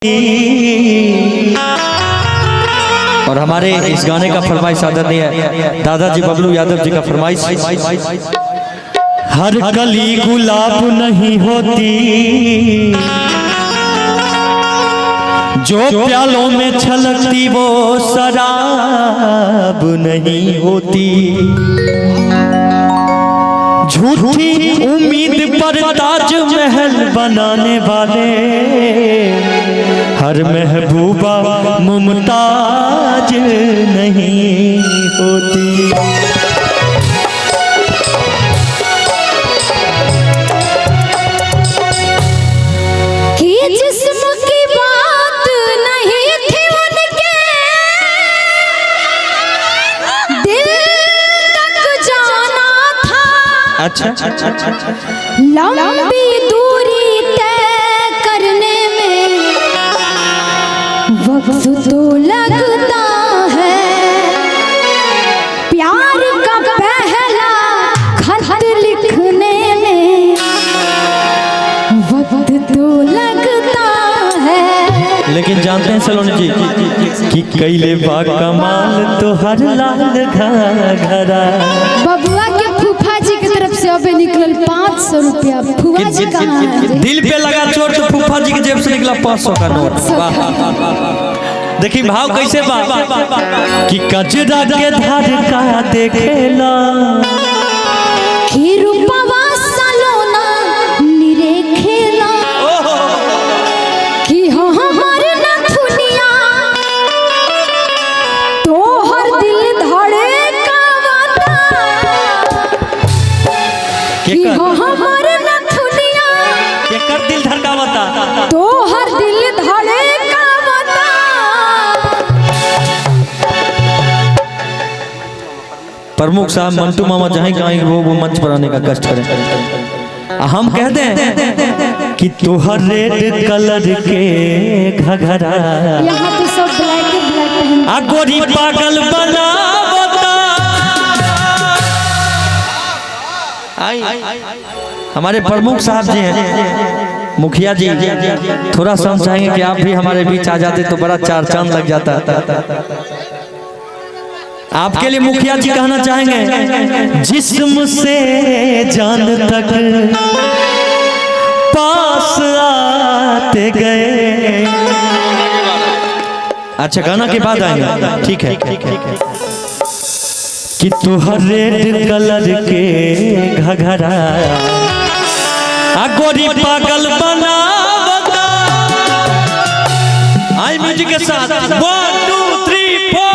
और हमारे इस गाने का फरमाइश आदरणीय दादाजी बबलू यादव जी का फरमाइश। हर कली गुलाब नहीं होती, जो प्यालों में छलकती वो शराब नहीं होती। झूठी उम्मीद पर ताजमहल बनाने वाले हर महबूबा मुमताज नहीं होती। जिस्म की बात नहीं थी उनके, दिल तक जाना था। अच्छा लंबी दूरी तय करने में वक्त तो लगता है। प्यार का पहला खत लिखने में वक्त तो लगता है। लेकिन जानते हैं सलोनी जी कि कैले बा कमाल तो हर लाल घरा। बबुआ के फूफा जी की तरफ से अबे निकलल 500 रुपया। फूफा जी कहाँ है? दिल पे लगा चोट तो फूफा जी की जेब से निकला 500 का नोट। देखिए भाव कैसे बा कि कजरा के धार का देखेला कि रूपवा सलोना निरेखेला कि हमार नथुनिया तोहर दिल धड़कावता कि हमार नथुनिया केकर दिल धड़कावता तोहर दिल धड़कावता। प्रमुख साहब मंटू मामा जहाँ कहीं वो मंच पर आने का कष्ट करें। हम कहते हैं कि तोहर रेड कलर के घघरा यहाँ तो सब ब्लैक ही ब्लैक पहन आ गोरी पागल बनावता। हमारे प्रमुख साहब जी हैं, मुखिया जी, थोड़ा सा हम चाहेंगे कि आप भी हमारे बीच आ जाते तो बड़ा चार चांद लग जाता। आपके लिए मुखिया जी कहना चाहेंगे, जिस्म से जान तक पास आते गए। अच्छा गाना के बाद आएंगे, ठीक है कि तुहर रेड कलर के घघरा आ गोरी पागल बनावता। आई म्यूजिक के साथ 1 2 3 4।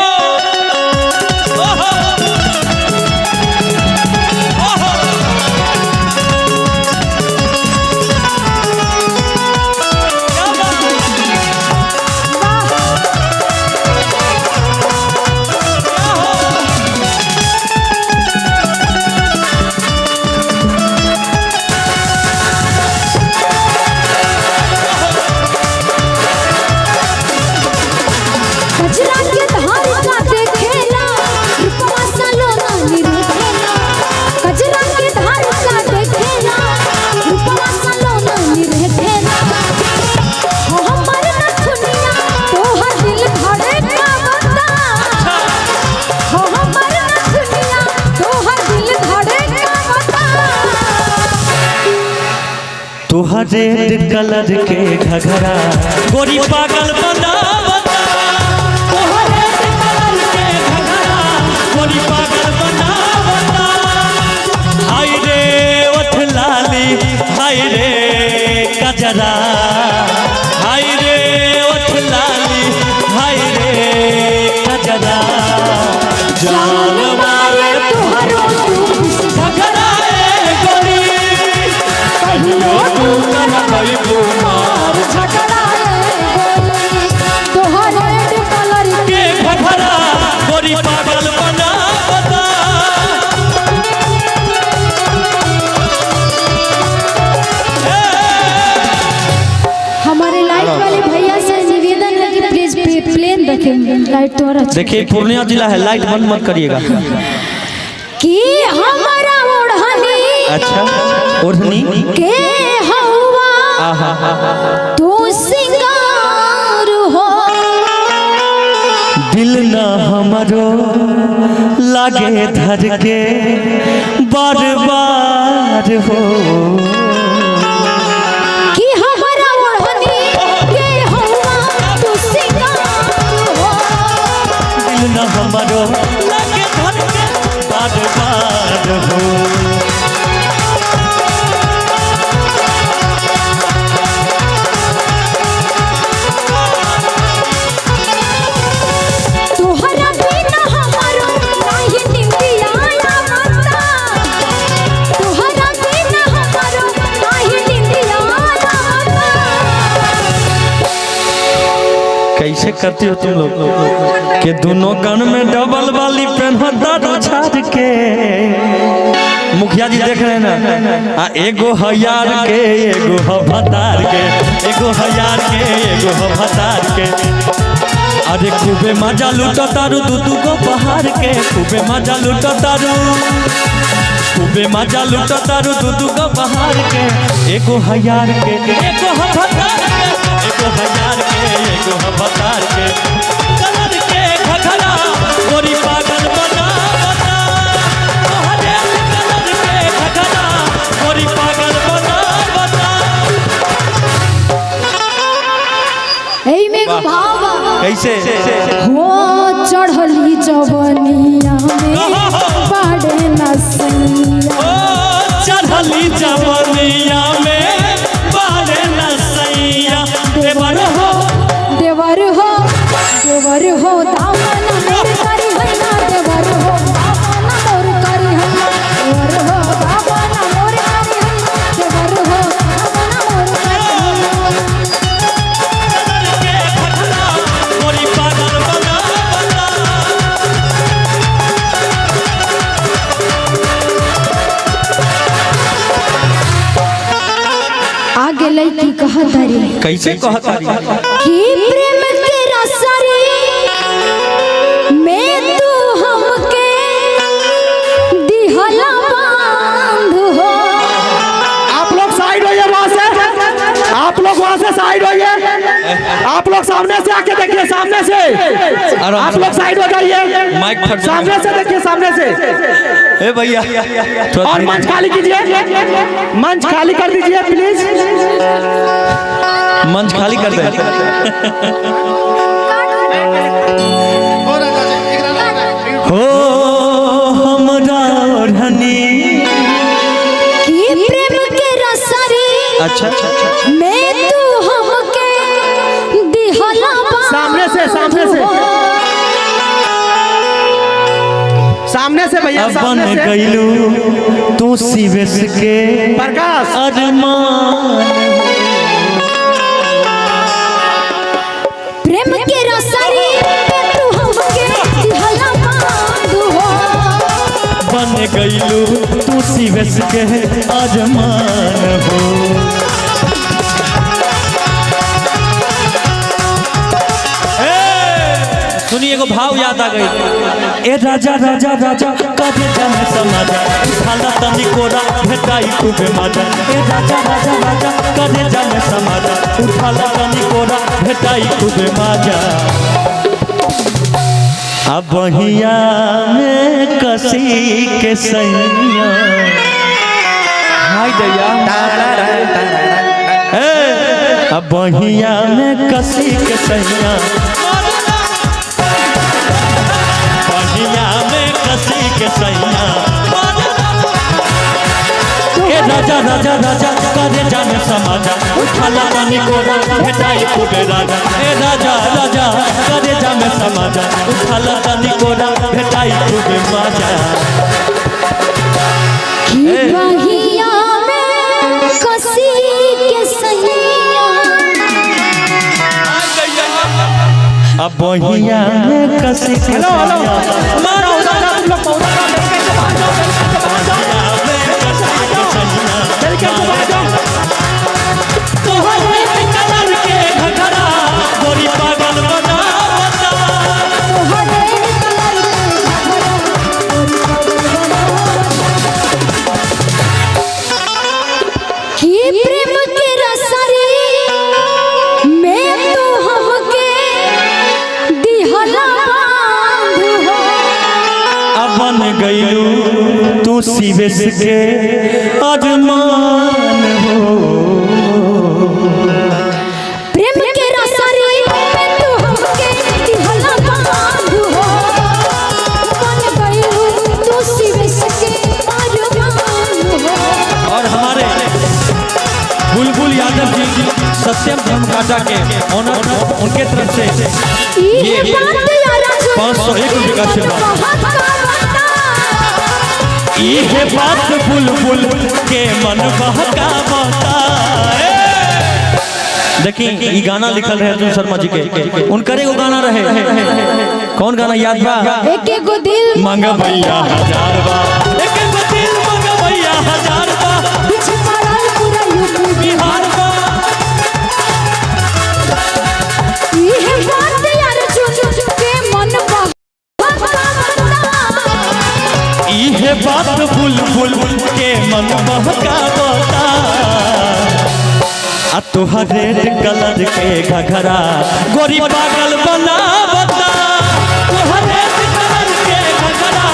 तोहर रेड कलर के घघरा गोरी पागल बनावता। तोहर रेड कलर के घघरा गोरी पागल बनावता। हाय रे ओठ लाली, हाय रे कजरा, हाय रे ओठ लाली, हाय रे कजरा। जान मारे तोहरो घघरा गोरी कहियो हमारे लाइट वाले भैया से निवेदन है कि प्लीज प्लेन रखें लाइट तो। देखिए पूर्णिया जिला है, लाइट बंद मत करिएगा। कि हमारा ओढ़नी, अच्छा ओढ़नी के हवा तो सिंगार दिल न हमारो लागे धर के बार बार हो कि हमारा ओढ़नी के हवा तू सिंगार हो। दिल न हमारो लागे धर के बार बार हो। कैसे करती हो तुम लोग के दोनों कान में डबल वाली पहनो दारू छाड़ के। मुखिया जी देख रहे हैं ना, एगो हजार के एगो भतार के, एगो हजार के एगो भतार के। अरे खूबे मजा लूटो तारू दू गो बहार के, खूबे मजा लूटो तारू, खूबे मजा लूटो तारू दू गो बहार के। एगो हजार के एगो भतार के, एगो हजार के एगो भतार के। कलर के घघरा गोरी पागल बना बना, तोहरे कलर के घघरा गोरी पागल बना बना। एई में एगो भाव कैसे हो चढ़ली जवनिया में बाड़े नसैया। चढ़ली जवनिया में बाड़े नसैया। देवर हो देवर हो देवर हो दामन मोर करी है ना, देवर हो दामन मोर करी है ना, देवर हो दामन मोर करी है ना, देवर हो दामन मोर करी है। के घघरा गोरी पागल बना बना। आगे लड़की कहत रे कैसे कहता कि प्रेम के रसरी में तू हमके दिहला बांध हो। आप लोग साइड होइए वहाँ से, आप लोग वहाँ से साइड होइए। आप लोग सामने से आके देखिए, सामने से आप लोग साइड हो जाइए। माइक फट जाएगा। सामने से देखिए, सामने से। ए भैया और मंच खाली कीजिए, मंच खाली कर दीजिए प्लीज। मंच खाली कर दे। हो हमरा ओढ़नी कि प्रेम के रसरी अच्छा में तू हमके दिहला बांध। सामने से, सामने से, सामने से भैया, अब सामने बन से। गईलू तू शिवेश के प्रकाश अरमान। प्रेम के रसरी में तू हमके दिहला बांध हो। बन गईलू तू शिवेश के अरमान हो। सुनिए एगो भाव याद आ गई। ए राजा राजा राजा कदे जाने समाजा, उठाला तनी कोरा भेटाई खूबे मजा। ए राजा राजा राजा कदे जाने समाजा, उठाला तनी कोरा भेटाई खूबे मजा। अब बहिया में कसी के सैया हाय दैया। अब बहिया में कसी के सैया, बहिया में कसी के सैया। ए राजा राजा राजा करे जाने समाजा, उठाला तनी कोरा भेटाई खूबे राजा। ए राजा राजा करे जाने समाजा, उठाला तनी कोरा भेटाई खूबे मजा। कि बहिया में कसी के सैया। अब बहिया में कसी के हेलो हेलो, सैया। मारो तुम लोग पौधा का लेके के बाहर जाओ, लेके के बाहर जाओ। तोहरे कलर के घघरा गोरी पागल बना बना। तोहरे कलर के घघरा कि प्रेम के रसरी में तू हमके दिहला बांध गईलू तू शिवेश के अरमान हो। प्रेम के रसरी में तू हमके दिहला बांध हो। बन गईलू तू शिवेश के अरमान हो। और हमारे बुलबुल यादव जी सत्यम धर्मकाटा के ऑनर उनके तरफ से ये बात यारा 501 रुपये का आशीर्वाद। ये बात बुलबुल के मन बहका बता। देखिए ये गाना लिखल रहे अर्जुन शर्मा जी के, उनकर एगो गाना रहे, कौन गाना याद बा? एक एगो दिल मांगा भैया 1000 बा, एक एगो दिल मांगा भैया 1000 बा, पीछे पड़ल पूरा यूपी बिहार बा। ये बात यार चुन के मन बहका ये बात बुलबुल के मन बहका बता। आ तोहर रेड कलर के घघरा गोरी पागल बना बता। तोहर रेड कलर के घघरा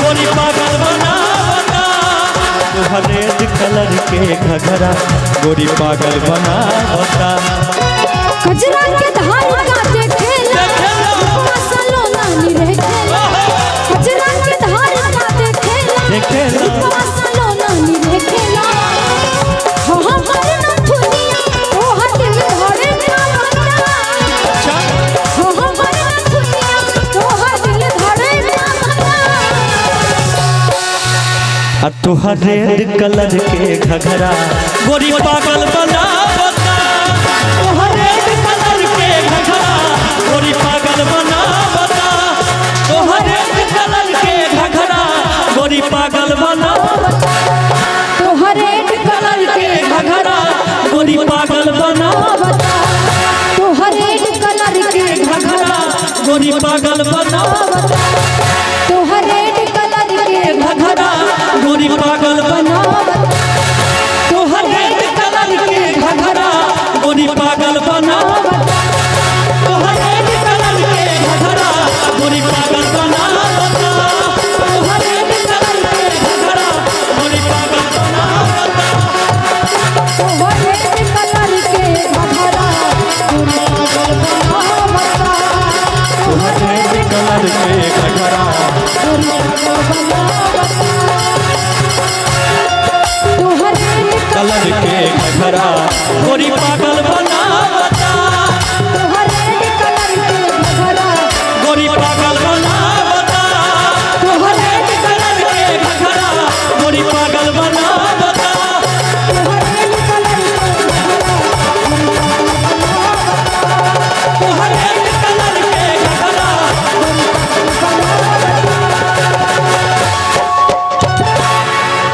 गोरी पागल बना बता। तोहर रेड कलर के घघरा गोरी पागल बना बता। कजरा के धार का देखेला मसलो नानी रखेला। कजरा के धार का देखेला मसलो नानी रखेला। हो हमर न दुनिया ओ दिल धड़े का बता। हो हमर न दुनिया ओ दिल धड़े का बता। आ तोहर रेड कलर के घघरा गोरी पागल बना बता। तोहर रेड कलर के घघरा गोरी पागल बना बता। तोहर रेड कलर के घघरा गोरी पागल बना बता। तोहर रेड कलर के घघरा गोरी पागल बना बता। तोहर रेड कलर के घघरा गोरी पागल बना